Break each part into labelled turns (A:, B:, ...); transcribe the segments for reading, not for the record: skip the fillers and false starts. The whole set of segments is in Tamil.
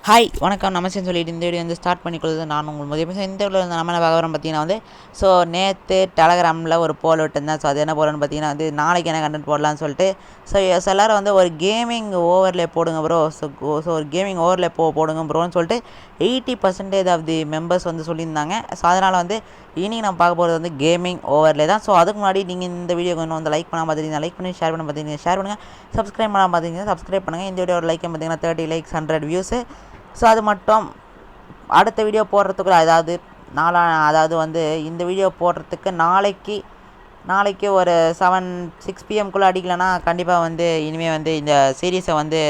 A: ஹாய் வணக்கம் நமஸ்தேன்னு சொல்லிட்டு இந்த வீடியோ வந்து ஸ்டார்ட் பண்ணிக்கொள்வது நான் உங்கள் மதியம். இந்த வீடியோவில் வந்து நம்ம என்ன பார்க்க போகிறோம் பார்த்தீங்கன்னா வந்து ஸோ நேற்று டெலகிராமில் ஒரு போல் விட்டுருந்தேன். ஸோ அது என்ன போலன்னு பார்த்தீங்கன்னா வந்து நாளைக்கு என்ன கண்டென்ட் போடலான்னு சொல்லிட்டு ஸோ எல்லோரும் வந்து ஒரு கேமிங் ஓவர்லே போடுங்க ப்ரோ. ஸோ ஒரு கேமிங் ஓவர்லே போடுங்க ப்ரோன்னு சொல்லிட்டு 80% ஆஃப் தி மெம்பர்ஸ் வந்து சொல்லியிருந்தாங்க. ஸோ அதனால் வந்து இன்றைக்கி நம்ம பார்க்க போகிறது வந்து கேமிங் ஓவர்லே தான். ஸோ அதுக்கு முன்னாடி நீங்கள் இந்த வீடியோக்கு இன்னும் வந்து லைக் பண்ணால் பார்த்துட்டீங்கன்னா லைக் பண்ணி ஷேர் பண்ண பார்த்தீங்கன்னா ஷேர் பண்ணுங்கள், சப்ஸ்கிரைப் பண்ணால் பார்த்தீங்கன்னா சப்ஸ்கிரைப் பண்ணுங்கள். இந்த வீடியோட லைக் பார்த்தீங்கன்னா 30 லைக்ஸ் 100 வியூஸு. ஸோ அது மட்டும் அடுத்த வீடியோ போடுறதுக்குள்ள அதாவது வந்து இந்த வீடியோ போடுறதுக்கு நாளைக்கு ஒரு 6 PM அடிக்கலைன்னா கண்டிப்பாக வந்து இனிமேல் வந்து இந்த சீரீஸை வந்து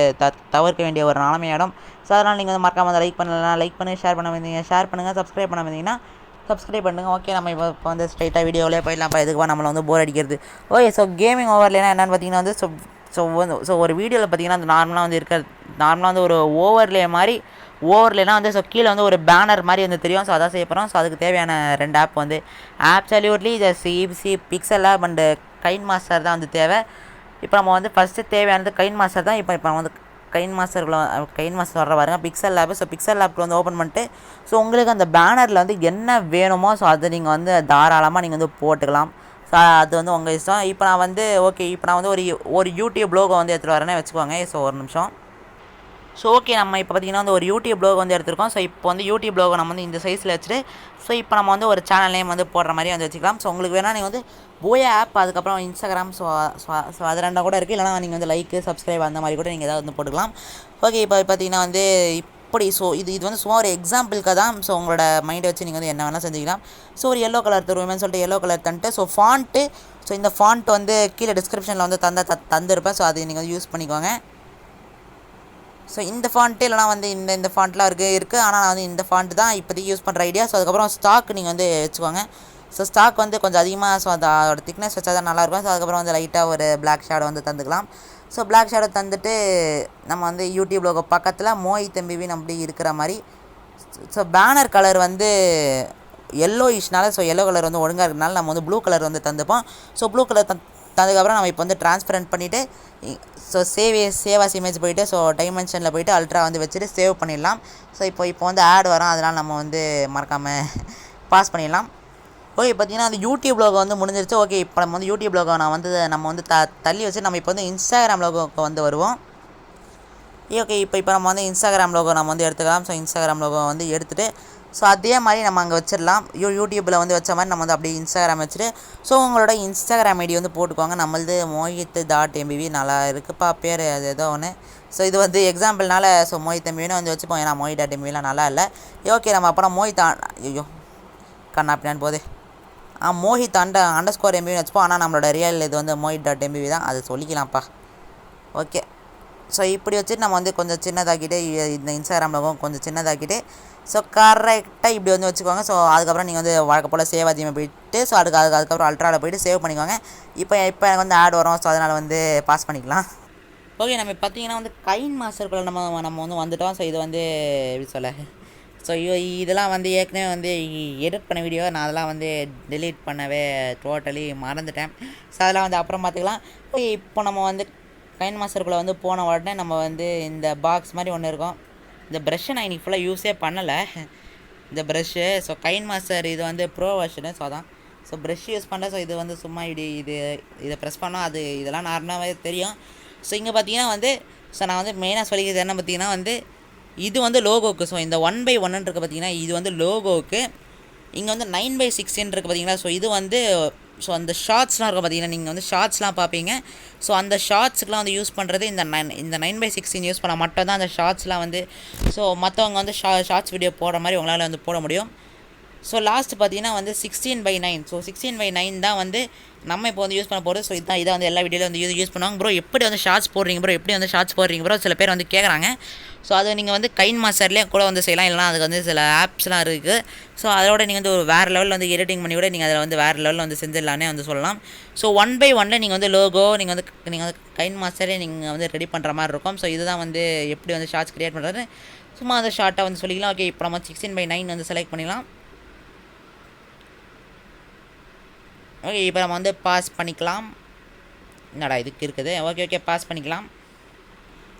A: தவிர்க்க வேண்டிய ஒரு நிலைமையாயிடும். ஸோ அதனால் நீங்கள் வந்து மறக்காமல் லைக் பண்ணலாம், லைக் பண்ணி ஷேர் பண்ண வந்தீங்க ஷேர் பண்ணுங்கள், சப்ஸ்கிரைப் பண்ண வந்தீங்கன்னா சப்ஸ்கிரைப் பண்ணுங்கள். ஓகே, நம்ம இப்போ வந்து ஸ்ட்ரைட்டாக வீடியோவிலே போயிடலாம்ப்பா. எதுக்குப்பா நம்மளை வந்து போர் அடிக்கிறது. ஓகே, ஸோ கேமிங் ஓவர்லேனா என்னென்னு பார்த்தீங்கன்னா வந்து ஸோ ஒரு வீடியோவில் பார்த்தீங்கன்னா அந்த நார்மலாக வந்து ஒரு ஓவர்லேனா வந்து ஸோ கீழே வந்து ஒரு பேனர் மாதிரி வந்து தெரியும். ஸோ அதான் செய்ய போகிறோம். ஸோ அதுக்கு தேவையான 2 ஆப் வந்து ஆப்சல்யூட்லி இந்த CPC pixel of and gain master தான் வந்து தேவை. இப்போ நம்ம வந்து ஃபஸ்ட்டு தேவையானது கைன் மாஸ்டர் தான். இப்போ நம்ம வந்து கைன் மாஸ்டர் வர்ற பாருங்க பிக்சல் லேப். ஸோ பிக்சல் லேப்க்கு வந்து ஓப்பன் பண்ணிட்டு ஸோ உங்களுக்கு அந்த பேனரில் வந்து என்ன வேணுமோ ஸோ அதை நீங்கள் வந்து தாராளமாக நீங்கள் வந்து போட்டுக்கலாம். ஸோ அது வந்து உங்கள் இஷ்டம். இப்போ நான் வந்து ஒரு யூடியூப் லோகோ வந்து எடுத்துகிட்டு வரேன்னே வச்சுக்கோங்க. ஸோ ஒரு நிமிஷம். ஸோ ஓகே, நம்ம இப்போ பார்த்தீங்கன்னா வந்து ஒரு யூடியூப் லோகோ வந்து எடுத்துருக்கோம். ஸோ இப்போ வந்து யூடியூப் லோகோ நம்ம வந்து இந்த சைஸில் வச்சுட்டு ஸோ இப்போ நம்ம வந்து ஒரு சேனல் நேம் வந்து போடுற மாதிரி வந்து வச்சுக்கலாம். ஸோ உங்களுக்கு வேணால் நீங்கள் வந்து Booyah ஆப், அதுக்கப்புறம் இன்ஸ்டாகிராம், ஸோ அது ரெண்டாக கூட இருக்குது. இல்லைனா நீங்கள் வந்து லைக்கு சப்ஸ்கிரைப் அந்த மாதிரி கூட நீங்கள் ஏதாவது வந்து போட்டுக்கலாம். ஓகே, இப்போ பார்த்தீங்கன்னா வந்து இப்படி இது வந்து சும்மா ஒரு எக்ஸாம்பிளுக்கு தான். ஸோ உங்களோட மைண்டை வச்சு நீங்கள் வந்து என்ன வேணால் செஞ்சுக்கலாம். ஸோ ஒரு எல்லோ கலர் தருவேன்னு சொல்லிட்டு எல்லோ கலர் தந்துட்டு ஸோ இந்த ஃபாண்ட் வந்து கீழே டிஸ்கிரிப்ஷனில் வந்து தந்துருப்பேன். ஸோ அது நீங்கள் வந்து யூஸ் பண்ணிக்கோங்க. ஸோ இந்த ஃபாண்ட்டு இல்லைனா வந்து இந்த ஃபாண்ட்லாம் இருக்குது. ஆனால் நான் வந்து இந்த ஃபாண்ட்டு தான் இப்போதைக்கு யூஸ் பண்ணுற ஐடியா. ஸோ அதுக்கப்புறம் ஸ்டாக் நீங்கள் வந்து வச்சுக்கோங்க. ஸோ ஸ்டாக் வந்து கொஞ்சம் அதிகமாக ஸோ அதோட திக்னஸ் வச்சா தான் நல்லாயிருக்கும். ஸோ அதுக்கப்புறம் வந்து லைட்டாக ஒரு பிளாக் ஷேடோ வந்து தந்துக்கலாம். ஸோ பிளாக் ஷேடோ தந்துட்டு நம்ம வந்து யூடியூப் லோகோ பக்கத்தில் MOHIT அப்படி இருக்கிற மாதிரி ஸோ பேனர் கலர் வந்து எல்லோயிஷ்னால ஸோ எல்லோ கலர் வந்து ஒழுங்காக இருக்கிறனால நம்ம வந்து ப்ளூ கலர் வந்து தந்துப்போம். ஸோ ப்ளூ கலர் தந்ததுக்கப்புறம் நம்ம இப்போ வந்து ட்ரான்ஸ்பரண்ட் பண்ணிவிட்டு ஸோ சேவாஸ் இமேஜ் போய்ட்டு ஸோ டைமென்ஷனில் போய்ட்டு அல்ட்ரா வந்து வச்சுட்டு சேவ் பண்ணிடலாம். ஸோ இப்போ வந்து ஆட் வரும், அதனால் நம்ம வந்து மறக்காமல் பாஸ் பண்ணிடலாம். ஓகே, பார்த்தீங்கன்னா அந்த யூடியூப் லோகோ வந்து முடிஞ்சிருச்சு. ஓகே, இப்போ நம்ம வந்து யூடியூப் லோகோ நம்ம வந்து தள்ளி வச்சு நம்ம இப்போ வந்து இன்ஸ்டாகிராம் லோகோக்கு வந்து வருவோம். ஓகே, இப்போ நம்ம வந்து இன்ஸ்டாகிராம் லோகோ நம்ம வந்து எடுத்துக்கலாம். ஸோ இன்ஸ்டாகிராம் லோகோ வந்து எடுத்துகிட்டு ஸோ அதே மாதிரி நம்ம அங்கே வச்சிடலாம். யூடியூப்பில் வந்து வச்ச மாதிரி நம்ம வந்து அப்படியே இன்ஸ்டாகிராம் வச்சுட்டு ஸோ உங்களோட இன்ஸ்டாகிராம் ஐடி வந்து போட்டுக்கோங்க. நம்மளது mohit.mbv நல்லா இருக்குப்பா பேர், அது ஏதோ ஒன்று. ஸோ இது வந்து எக்ஸாம்பிள்னால ஸோ mohitmbvyன்னு வந்து வச்சுப்போம். ஏன்னா mohit.mbvyலாம் நல்லா இல்லை. ஓகே, நம்ம அப்புறம் ஐயோ கண்ணா பின்னான்னு போதே mohit _mbvyன்னு வச்சுப்போம். ஆனால் நம்மளோட ரியல் இது வந்து mohit.mbv தான், அது சொல்லிக்கலாம்ப்பா. ஓகே, ஸோ இப்படி வச்சுட்டு நம்ம வந்து கொஞ்சம் சின்னதாக்கிட்டு இந்த இன்ஸ்டாகிராம் லோகோ கொஞ்சம் சின்னதாக்கிட்டு ஸோ கரெக்டாக இப்படி வந்து வச்சுக்கோங்க. ஸோ அதுக்கப்புறம் நீங்கள் வந்து வழக்க போல் சேவ் அதிகமாக போயிட்டு ஸோ அதுக்கப்புறம் அல்ட்ராவில் போய்ட்டு சேவ் பண்ணிக்கோங்க. இப்போ எனக்கு வந்து ஆட் வரும். ஸோ அதனால் வந்து பாஸ் பண்ணிக்கலாம். ஓகே, நம்ம பார்த்தீங்கன்னா வந்து கைன் மாஸ்டருக்குள்ளே நம்ம வந்து வந்துவிட்டோம். ஸோ இது வந்து எப்படி சொல்ல ஸோ இதெல்லாம் வந்து ஏற்கனவே வந்து எடிட் பண்ண வீடியோ நான் அதெல்லாம் வந்து டெலீட் பண்ணவே டோட்டலி மறந்துட்டேன். ஸோ அதெல்லாம் வந்து அப்புறம் பார்த்துக்கலாம். ஓகே, இப்போ நம்ம வந்து கைன் மாஸ்டருக்குள்ளே வந்து போன உடனே நம்ம வந்து இந்த பாக்ஸ் மாதிரி ஒன்று இருக்கும். இந்த ப்ரெஷ்ஷை நான் இன்றைக்கி ஃபுல்லாக யூஸே பண்ணலை. இந்த ப்ரெஷ்ஷு ஸோ கைன் மாஸ்டர் இது வந்து ப்ரோ வெர்ஷனு. ஸோ அதான் ஸோ ப்ரெஷ் யூஸ் பண்ணுறேன். ஸோ இது வந்து சும்மா இதை ப்ரெஸ் பண்ணால் இதெல்லாம் நார்மலாகவே தெரியும். ஸோ இங்கே பார்த்தீங்கன்னா வந்து ஸோ நான் வந்து மெயினாக சொல்லிக்கிறது என்ன பார்த்தீங்கன்னா வந்து இது வந்து லோகோவுக்கு. ஸோ இந்த 1/1 இருக்குது பார்த்தீங்கன்னா, இது வந்து லோகோவுக்கு. இங்கே வந்து 9/16 இருக்குது பார்த்தீங்களா. ஸோ இது வந்து ஸோ அந்த ஷார்ட்ஸ்லாம் இருக்கும் பார்த்தீங்கன்னா, நீங்கள் வந்து ஷார்ட்ஸ்லாம் பார்ப்பீங்க. ஸோ அந்த ஷார்ட்ஸுக்குலாம் வந்து யூஸ் பண்ணுறது இந்த 9/16 யூஸ் பண்ணால் மட்டும் தான் அந்த ஷார்ட்ஸ்லாம் வந்து ஸோ மற்றவங்க வந்து ஷார்ட்ஸ் வீடியோ போடுற மாதிரி உங்களால் வந்து போட முடியும். ஸோ லாஸ்ட் பார்த்தீங்கன்னா வந்து 16/9. ஸோ 16/9 தான் வந்து நம்ம இப்போ வந்து யூஸ் பண்ண போகிறது. ஸோ இதை வந்து எல்லா வீடியோவில் வந்து யூஸ் பண்ணுவாங்க. ப்ரோ எப்படி வந்து ஷார்ட்ஸ் போடுறீங்க ப்ரோ சில பேர் வந்து கேட்குறாங்க. ஸோ அது நீங்கள் வந்து கைன் மாஸ்டர்லேயே கூட வந்து செய்யலாம். இல்லைனா அதுக்கு வந்து சில ஆப்ஸ்லாம் இருக்குது. ஸோ அதோட நீங்கள் வந்து ஒரு வேறு லெவலில் வந்து எடிட்டிங் பண்ணி கூட நீங்கள் அதில் வந்து வேறு லெவலில் வந்து செஞ்சிடலானே வந்து சொல்லலாம். ஸோ 1/1 நீங்கள் வந்து லோகோ நீங்கள் வந்து கைன் மாஸ்டரே நீங்கள் வந்து ரெடி பண்ணுற மாதிரி இருக்கும். ஸோ இதுதான் வந்து எப்படி வந்து ஷார்ட்ஸ் க்ரியேட் பண்ணுறது சும்மா வந்து ஷார்ட்டாக வந்து சொல்லிக்கலாம். ஓகே, இப்போ நம்ம 16/9 வந்து செலக்ட் பண்ணிக்கலாம். ஓகே, இப்போ நம்ம வந்து பாஸ் பண்ணிக்கலாம். என்னடா இதுக்கு இருக்குது. ஓகே பாஸ் பண்ணிக்கலாம்.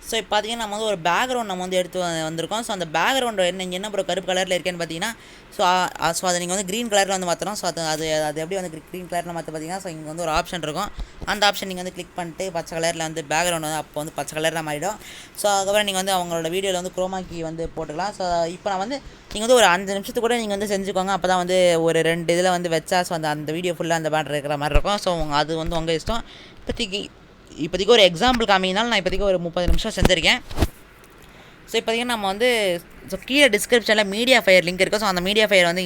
A: ஸோ இப்போ பார்த்தீங்கன்னா நம்ம வந்து ஒரு பேக்ரவுண்ட் நம்ம வந்து எடுத்து வந்திருக்கோம். ஸோ அந்த பேக்ரவுண்டு என்ன ப்ரோ கருப்பு கலரில் இருக்கேன்னு பார்த்தீங்கன்னா, ஸோ அதை நீங்கள் வந்து க்ரீன் கலரில் வந்து மாற்றணும். ஸோ அது எப்படி வந்து க்ரீன் கலரில் மாற்ற பார்த்தீங்கன்னா, ஸோ இங்கே வந்து ஒரு ஆப்ஷன் இருக்கும். அந்த ஆப்ஷன் நீங்கள் வந்து கிளிக் பண்ணிட்டு பச்சை கலரில் வந்து பேக்ரவுண்ட் வந்து அப்போ வந்து பச்சை கலரில் மாறிடும். ஸோ அதுக்கப்புறம் நீங்கள் வந்து அவங்களோட வீடியோவில் வந்து குரோமா கீ வந்து போட்டுக்கலாம். ஸோ இப்போ நான் வந்து நீங்கள் வந்து ஒரு 5 நிமிஷத்துக்கு கூட நீங்கள் வந்து செஞ்சுக்கோங்க. அப்போ தான் வந்து ஒரு 2 இதில் வந்து வச்சா ஸோ அந்த வீடியோ ஃபுல்லாக அந்த பேட்டர் இருக்கிற மாதிரி இருக்கும். ஸோ அது வந்து உங்கள் இஷ்டம். இப்போதைக்கு ஒரு எக்ஸாம்பிள் காமிங்கனாலும் நான் இப்போதைக்கு ஒரு 30 நிமிஷம் செஞ்சுருக்கேன். ஸோ இப்போதைக்கு நம்ம வந்து ஸோ கீழே டிஸ்கிரிப்ஷனில் மீடியா ஃபயர் லிங்க் இருக்கும். ஸோ அந்த மீடியா ஃபயர் வந்து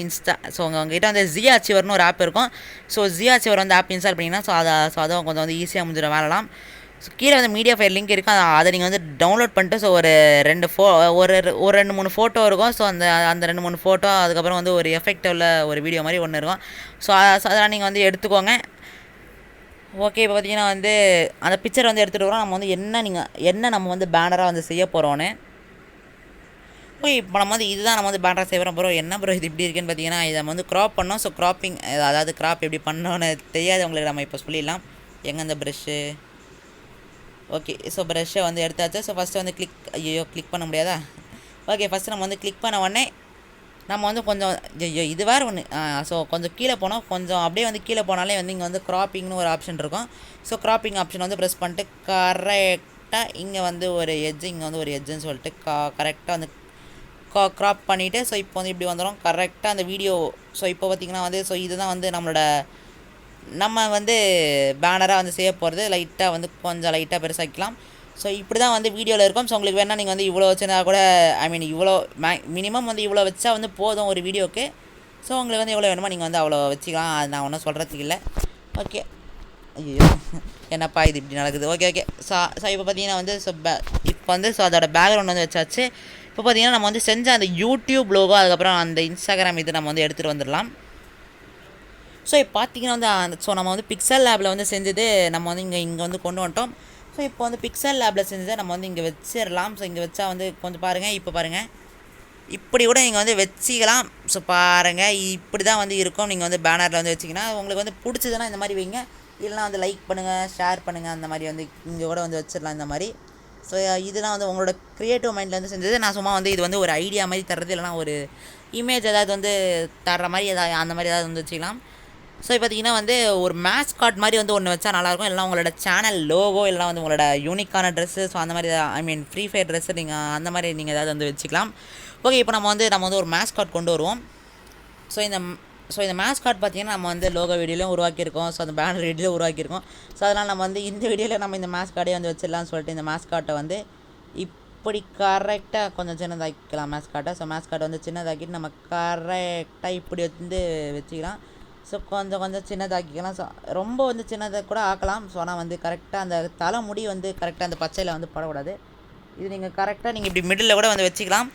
A: ஸோ உங்ககிட்ட வந்து ஜியா அச்சீவர்னு ஒரு ஆப் இருக்கும். ஸோ ஜியா அச்சீவர் வந்து ஆப் இன்ஸ்டால் பண்ணிங்கன்னா அதை கொஞ்சம் வந்து ஈஸியாக முடிஞ்சிட வேறலாம். ஸோ கீழே வந்து மீடியா ஃபயர் லிங்க் இருக்கும். அதை நீங்கள் வந்து டவுன்லோட் பண்ணிட்டு ஸோ ஒரு 2-3 ஃபோட்டோ இருக்கும். ஸோ அந்த 2-3 ஃபோட்டோ அதுக்கப்புறம் வந்து ஒரு எஃபெக்ட் உள்ள ஒரு வீடியோ மாதிரி ஒன்று இருக்கும். ஸோ அதெல்லாம் நீங்கள் வந்து எடுத்துக்கோங்க. ஓகே, இப்போ பார்த்தீங்கன்னா வந்து அந்த பிக்சர் வந்து எடுத்துகிட்டு வரோம். நம்ம வந்து நம்ம வந்து பேனராக வந்து செய்ய போகிறோன்னு. ஓகே, இப்போ நம்ம வந்து இதுதான் நம்ம வந்து பேனராக செய்ய போகிறோம். என்ன ப்ரோ இது இப்படி இருக்குன்னு பார்த்தீங்கன்னா, இதை நம்ம வந்து க்ராப் பண்ணோம். ஸோ க்ராப்பிங், அதாவது க்ராப் எப்படி பண்ணோன்னு தெரியாதவங்களுக்கு நம்ம இப்போ சொல்லிடலாம். எங்கே இந்த ப்ரெஷ்ஷு? ஓகே, ஸோ ப்ரெஷ்ஷை வந்து எடுத்தாச்சு. ஸோ ஃபஸ்ட்டு வந்து கிளிக் பண்ண முடியாதா? ஓகே, ஃபஸ்ட்டு நம்ம வந்து கிளிக் பண்ண உடனே நம்ம வந்து கொஞ்சம் இது வேறு ஒன்று. ஸோ கொஞ்சம் கீழே போனோம். கொஞ்சம் அப்படியே வந்து கீழே போனாலே வந்து இங்கே வந்து க்ராப்பிங்னு ஒரு ஆப்ஷன் இருக்கும். ஸோ க்ராப்பிங் ஆப்ஷன் வந்து ப்ரெஸ் பண்ணிட்டு கரெக்டாக இங்கே வந்து ஒரு இங்கே வந்து ஒரு எட்ஜுன்னு சொல்லிட்டு கரெக்டாக வந்து க்ராப் பண்ணிவிட்டு ஸோ இப்போ வந்து இப்படி வந்துடும் கரெக்டாக அந்த வீடியோ. ஸோ இப்போ பார்த்திங்கன்னா வந்து ஸோ இதுதான் வந்து நம்ம வந்து பேனராக வந்து செய்ய போகிறது. லைட்டாக வந்து கொஞ்சம் லைட்டாக பெருசாக்கலாம். ஸோ இப்படி தான் வந்து வீடியோவில் இருக்கும். ஸோ உங்களுக்கு வேணால் நீங்கள் வந்து இவ்வளோ வச்சுருந்தா கூட இவ்வளோ மினிமம் வந்து இவ்வளோ வச்சா வந்து போதும் ஒரு வீடியோவுக்கு. ஸோ உங்களுக்கு வந்து எவ்வளோ வேணுமோ நீங்கள் வந்து அவ்வளோ வச்சுக்கலாம். அது நான் ஒன்றும் சொல்கிறதுக்கு இல்லை. ஓகே, ஐயோ என்னப்பா இது இப்படி நடக்குது. ஓகே. ஸோ இப்போ பார்த்தீங்கன்னா வந்து இப்போ வந்து அதோட பேக்ரவுண்ட் வந்து வச்சாச்சு. இப்போ பார்த்தீங்கன்னா நம்ம வந்து செஞ்ச அந்த யூடியூப் லோகோ அதுக்கப்புறம் அந்த இன்ஸ்டாகிராம் இது நம்ம வந்து எடுத்துகிட்டு வந்துடலாம். ஸோ இப்போ பார்த்தீங்கன்னா வந்து நம்ம வந்து பிக்சல் லேபில் வந்து செஞ்சது நம்ம வந்து இங்கே வந்து கொண்டு வந்துட்டோம். ஸோ இப்போ வந்து பிக்சல் லேபில் செஞ்சதை நம்ம வந்து இங்கே வச்சிடலாம். ஸோ இங்கே வச்சா வந்து கொஞ்சம் பாருங்கள். இப்போ பாருங்கள், இப்படி கூட நீங்கள் வந்து வச்சிக்கலாம். ஸோ பாருங்கள், இப்படி தான் வந்து இருக்கும். நீங்கள் வந்து பேனரில் வந்து வச்சிங்கன்னா உங்களுக்கு வந்து பிடிச்சதுன்னா இந்த மாதிரி வைங்க. இல்லைனா வந்து லைக் பண்ணுங்கள், ஷேர் பண்ணுங்கள். அந்த மாதிரி வந்து இங்கே கூட வந்து வச்சிடலாம் இந்த மாதிரி. ஸோ இதெல்லாம் வந்து உங்களோட க்ரியேட்டிவ் மைண்டில் வந்து செஞ்சது. நான் சும்மா வந்து இது வந்து ஒரு ஐடியா மாதிரி தர்றது, இல்லைனா ஒரு இமேஜ் ஏதாவது வந்து தர்ற மாதிரி அந்த மாதிரி ஏதாவது வந்து வச்சுக்கலாம். ஸோ பார்த்தீங்கன்னா வந்து ஒரு மேஸ்காட் மாதிரி வந்து ஒன்று வச்சா நல்லாயிருக்கும். இல்லைனா உங்களோட சேனல் லோகோ, இல்லைனா வந்து உங்களோட யூனிக்கான ட்ரெஸ்ஸு, ஸோ அந்த மாதிரி ஃப்ரீ ஃபயர் ட்ரெஸ்ஸு நீங்கள் அந்த மாதிரி நீங்கள் ஏதாவது வந்து வச்சுக்கலாம். ஓகே, இப்போ நம்ம வந்து ஒரு மேஸ்காட் கொண்டு வருவோம். ஸோ இந்த மேஸ்காட் பார்த்தீங்கன்னா நம்ம வந்து லோகோ வீடியோலையும் உருவாக்கியிருக்கோம். ஸோ அந்த பேனர் வீடியோவில் உருவாக்கியிருக்கோம். ஸோ அதனால் நம்ம வந்து இந்த வீடியோவில் நம்ம இந்த மேஸ்கார்டே வந்து வச்சிடலாம்னு சொல்லிட்டு இந்த மேஸ்காட்டை வந்து இப்படி கரெக்டாக கொஞ்சம் சின்னதாக்கிக்கலாம் மேஸ்காட்டை. ஸோ மேஸ்காட்டை வந்து சின்னதாக்கிட்டு நம்ம கரெக்டாக இப்படி வந்து வச்சுக்கலாம். ஸோ கொஞ்சம் சின்னதாக்கிக்கலாம். ஸோ ரொம்ப வந்து சின்னதாக கூட ஆக்கலாம். ஸோ ஆனால் வந்து கரெக்டாக அந்த தலைமுடி வந்து கரெக்டாக அந்த பச்சையில் வந்து படக்கூடாது. இது நீங்கள் கரெக்டாக நீங்கள் இப்படி மிடில் கூட வந்து வச்சுக்கலாம்.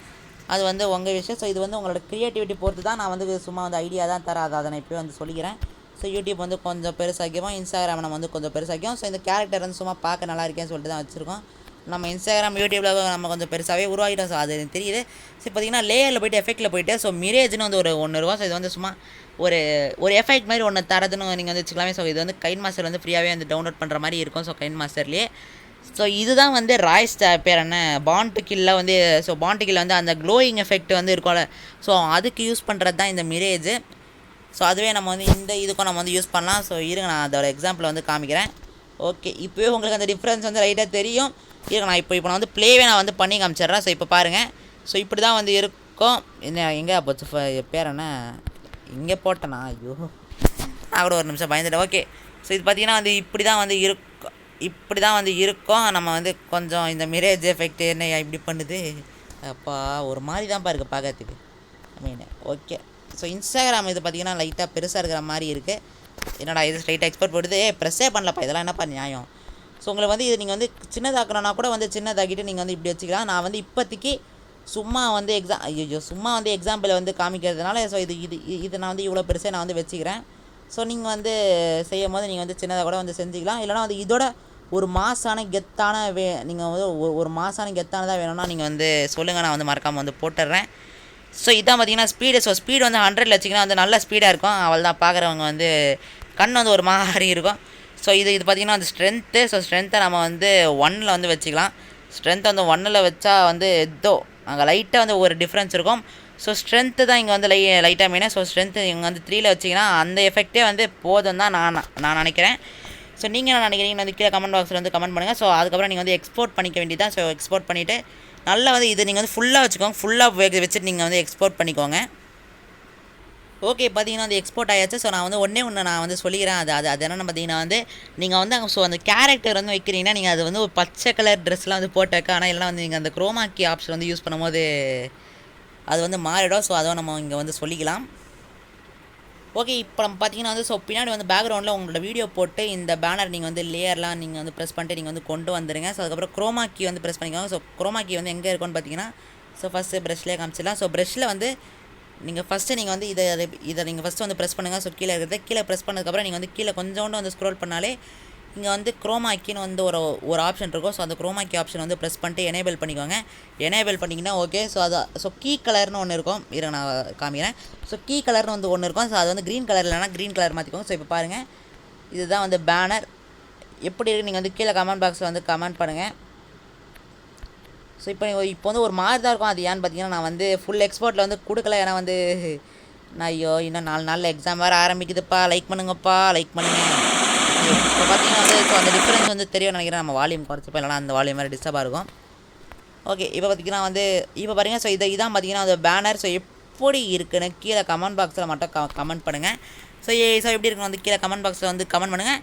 A: அது வந்து உங்கள் விஷயம். ஸோ இது வந்து உங்களோட க்ரியேட்டிவிட்டி பொறுத்து தான். நான் வந்து சும்மா வந்து ஐடியா தான் தரேன். அதை நான் இப்போயே வந்து சொல்லிக்கிறேன். ஸோ யூடியூப் வந்து கொஞ்சம் பெருசாக்கிவோம், இன்ஸ்டாகிராம் நம்ம வந்து கொஞ்சம் பெருசாக்கிவோம். ஸோ இந்த கேரக்டர் வந்து சும்மா பார்க்க நல்லா இருக்கேன்னு சொல்லிட்டு தான் வச்சுருக்கோம். நம்ம இன்ஸ்டாகிராம் யூடியூப்பில் நம்ம கொஞ்சம் பெருசாகவே உருவாகிட்டோம். ஸோ அது தெரியுது. ஸோ பார்த்திங்கன்னா லேயரில் போய்ட்டு எஃபெக்ட்டில் போய்ட்டு ஸோ மிரேஜ்னு வந்து ஒன்று இருக்கும். ஸோ இது வந்து சும்மா ஒரு எஃபெக்ட் மாதிரி ஒன்று தரதுன்னு நீங்கள் வந்து வச்சுக்கலாமே. ஸோ இது வந்து கைன் மாஸ்டர் வந்து ஃப்ரீயாகவே வந்து டவுன்லோட் பண்ணுற மாதிரி இருக்கும். ஸோ கைன் மாஸ்டர்லேயே ஸோ இதுதான் வந்து ராய்ஸ் பேர் என்ன பாண்ட் கில்லில் வந்து ஸோ பாண்ட் கில்லில் வந்து அந்த க்ளோயிங் எஃபெக்ட் வந்து இருக்கும்ல. ஸோ அதுக்கு யூஸ் பண்ணுறது தான் இந்த மிரேஜ். ஸோ அதுவே நம்ம வந்து இந்த இதுக்கும் நம்ம வந்து யூஸ் பண்ணலாம். ஸோ இருங்க, நான் அதோட எக்ஸாம்பிள் வந்து காமிக்கிறேன். ஓகே, இப்போவே உங்களுக்கு அந்த டிஃப்ரென்ஸ் வந்து ரைட்டாக தெரியும். இருங்க, நான் இப்போ நான் வந்து ப்ளேவே நான் வந்து பண்ணி காமிச்சிட்றேன். ஸோ இப்போ பாருங்கள். ஸோ இப்படி தான் வந்து இருக்கும். என்ன எங்கே போச்சு பேர் என்ன இங்கே போட்டேனா? ஐயோ, நான் கூட ஒரு நிமிஷம் பயந்துட்டேன். ஓகே, ஸோ இது பார்த்திங்கன்னா வந்து இப்படி தான் வந்து இருக்கும். நம்ம வந்து கொஞ்சம் இந்த மிரேஜ் எஃபெக்ட் என்ன இப்படி பண்ணுது அப்பா, ஒரு மாதிரி தான் பாருங்க பார்க்கறதுக்கு. ஓகே, ஸோ இன்ஸ்டாகிராம் இது பார்த்திங்கன்னா லைட்டாக பெருசாக இருக்கிற மாதிரி இருக்குது. என்னடா இது ஸ்ட்ரைட்டாக எக்ஸ்போர்ட் போடுது, ப்ரெஸ்ஸே பண்ணலப்பா, இதெல்லாம் என்னப்பா நியாயம். ஸோ உங்களுக்கு வந்து இது நீங்கள் வந்து சின்னதாக்கணும்னா கூட வந்து சின்னதாக்கிட்டு நீங்கள் வந்து இப்படி வச்சுக்கலாம். நான் வந்து இப்போதைக்கு சும்மா வந்து எக்ஸாம்பிள் வந்து காமிக்கிறதுனால ஸோ இது நான் வந்து இவ்வளோ பெருசாக நான் வந்து வச்சுக்கிறேன். ஸோ நீங்கள் வந்து செய்யும் போது நீங்கள் வந்து சின்னதாக கூட வந்து செஞ்சுக்கலாம். இல்லைனா வந்து இதோட ஒரு மாசான கெத்தான நீங்கள் வந்து ஒரு மாசான கெத்தானதாக வேணும்னா நீங்கள் வந்து சொல்லுங்கள், நான் வந்து மறக்காமல் வந்து போட்டுடுறேன். ஸோ இதான் பார்த்தீங்கன்னா ஸ்பீடு. ஸோ ஸ்பீடு வந்து 100 வச்சிங்கன்னா வந்து நல்ல ஸ்பீடாக இருக்கும். அவள் தான் பார்க்குறவங்க வந்து கண் வந்து ஒரு மாதிரி இருக்கும். ஸோ இது பார்த்திங்கன்னா வந்து ஸ்ட்ரென்த்து. ஸோ ஸ்ட்ரென்த்தை நம்ம வந்து 1 வந்து வச்சுக்கலாம். ஸ்ட்ரென்த் வந்து 1ல் வச்சா வந்து ஏதோ அங்கே லைட்டாக வந்து ஒரு டிஃப்ரென்ஸ் இருக்கும். ஸோ ஸ்ட்ரென்த்து தான் இங்கே வந்து லைட்டாக மெயினாக. ஸோ ஸ்ட்ரென்த்து இங்கே வந்து 3ல் வச்சிங்கன்னா அந்த எஃபெக்டே வந்து போதும் தான் நான் நினைக்கிறேன். ஸோ நீங்கள் என்ன நினைக்கிறீங்கன்னு வந்து கீழே கமெண்ட் பாக்ஸில் வந்து கமெண்ட் பண்ணுங்கள். ஸோ அதுக்கப்புறம் நீங்கள் வந்து எக்ஸ்போர்ட் பண்ணிக்க வேண்டியதான். ஸோ எக்ஸ்போர்ட் பண்ணிவிட்டு நல்லா வந்து இது நீங்கள் வந்து ஃபுல்லாக வச்சுக்கோங்க. ஃபுல்லாக வச்சுட்டு நீங்கள் வந்து எக்ஸ்போர்ட் பண்ணிக்கோங்க. ஓகே, பார்த்தீங்கன்னா வந்து எக்ஸ்போர்ட் ஆயாச்சு. ஸோ நான் வந்து ஒன்று நான் வந்து சொல்லிக்கிறேன். அது என்னென்னு பார்த்தீங்கன்னா வந்து நீங்கள் வந்து ஸோ அந்த கேரக்டர் வந்து வைக்கிறீங்கன்னா நீங்கள் அது வந்து ஒரு பச்சை கலர் ட்ரெஸ்லாம் வந்து போட்டு வைக்க. ஆனால் இல்லைனா வந்து நீங்கள் அந்த குரோமா கீ ஆப்ஷன் வந்து யூஸ் பண்ணும்போது அது வந்து மாறிடும். ஸோ அதுவும் நம்ம இங்கே வந்து சொல்லிக்கலாம். ஓகே, இப்போ நம்ம பார்த்தீங்கன்னா வந்து ஸோ பின்னாடி வந்து பேக்ரவுண்டில் உங்களோட வீடியோ போட்டு இந்த பேனர் நீங்கள் வந்து லேயர்லாம் நீங்கள் வந்து ப்ரெஸ் பண்ணிட்டு நீங்கள் வந்து கொண்டு வந்துடுங்க. ஸோ அதுக்கப்புறம் குரோமா கீ வந்து ப்ரெஸ் பண்ணிக்கோங்க. ஸோ குரோமா கீ வந்து எங்கே இருக்குன்னு பார்த்தீங்கன்னா ஸோ ஃபஸ்ட்டு ப்ரெஷ்லேயே காமிச்சிடலாம். ஸோ ப்ரெஷ்ஷில் வந்து நீங்கள் ஃபஸ்ட்டு நீங்கள் வந்து இதை நீங்கள் ஃபஸ்ட்டு வந்து ப்ரெஸ் பண்ணுங்கள். ஸோ கீழே ப்ரெஸ் பண்ணதுக்கப்புறம் நீங்கள் வந்து கீழே கொஞ்சோண்டு வந்து ஸ்க்ரோல் பண்ணாலே இங்கே வந்து குரோமா கீன்னு வந்து ஒரு ஆப்ஷன் இருக்கும். ஸோ அந்த குரோமா கீ ஆப்ஷன் வந்து ப்ரெஸ் பண்ணிட்டு எனேபிள் பண்ணிக்கோங்க. எனேபிள் பண்ணிங்கன்னா ஓகே. ஸோ கீ கலர்னு ஒன்று இருக்கும். இருங்க நான் காமிக்கிறேன். ஸோ கீ கலர்னு வந்து ஒன்று இருக்கும். ஸோ அது வந்து க்ரீன் கலர் இல்லைனா க்ரீன் கலர் மாற்றிக்கோங்க. ஸோ இப்போ பாருங்கள், இதுதான் வந்து பேனர் எப்படி இருக்குது நீங்கள் வந்து கீழே கமெண்ட் பாக்ஸில் வந்து கமெண்ட் பண்ணுங்கள். ஸோ இப்போ வந்து ஒரு மாதிரி தான் இருக்கும். அது ஏன்னு பார்த்தீங்கன்னா நான் வந்து ஃபுல் எக்ஸ்போர்ட்டில் வந்து கொடுக்கல. ஏன்னா வந்து நான் ஐயோ இன்னும் 4 நாளில் எக்ஸாம் வேறு ஆரம்பிக்குதுப்பா. லைக் பண்ணுங்கப்பா, லைக் பண்ணுங்கள். இப்போ பார்த்தீங்கன்னா வந்து ஸோ அந்த டிஃப்ரென்ஸ் வந்து தெரியும் நினைக்கிறேன். நம்ம வால்யூம் குறைச்சப்போ இல்லைனா அந்த வால்யூம் வேறு டிஸ்டர்பாக இருக்கும். ஓகே, இப்போ பார்த்தீங்கன்னா வந்து இப்போ பாருங்கள். ஸோ இதான் பார்த்தீங்கன்னா அந்த பேனர். ஸோ எப்படி இருக்குன்னு கீழே கமெண்ட் பாக்ஸில் மட்டும் கமெண்ட் பண்ணுங்கள். ஸோ எப்படி இருக்குன்னு வந்து கீழே கமெண்ட் பாக்ஸில் வந்து கமெண்ட் பண்ணுங்கள்.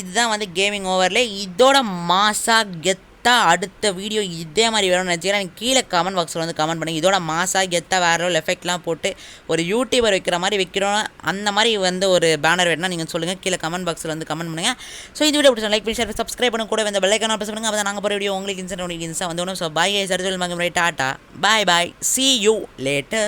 A: இதுதான் வந்து கேமிங் ஓவர்லே. இதோட மாசா கெத்தாக அடுத்த வீடியோ இதே மாதிரி வேணும்னு நினச்சிங்கன்னா நீங்கள் கீழே கமெண்ட் பாக்ஸில் வந்து கமெண்ட் பண்ணுங்கள். இதோட மாசா கெத்தாக வேறு ஒரு எஃபெக்ட்லாம் போட்டு ஒரு யூடியூபர் வைக்கிற மாதிரி வைக்கிறோம். அந்த மாதிரி வந்து ஒரு பேனர் வேணும்னா நீங்கள் சொல்லுங்கள். கீழே கமெண்ட் பாக்ஸில் வந்து கமெண்ட் பண்ணுங்கள். ஸோ இந்த வீடியோ பிடிச்சா லைக் பண்ணி ஷேர் சப்ஸ்கிரைப் பண்ண கூட இந்த பெல் ஐகானை ப்ரெஸ் பண்ணுங்கள். அப்போ நாங்கள் போகிற வீடியோ உங்களுக்கு இன்ஸ்டா வந்து so bye tata bye bye, see you later.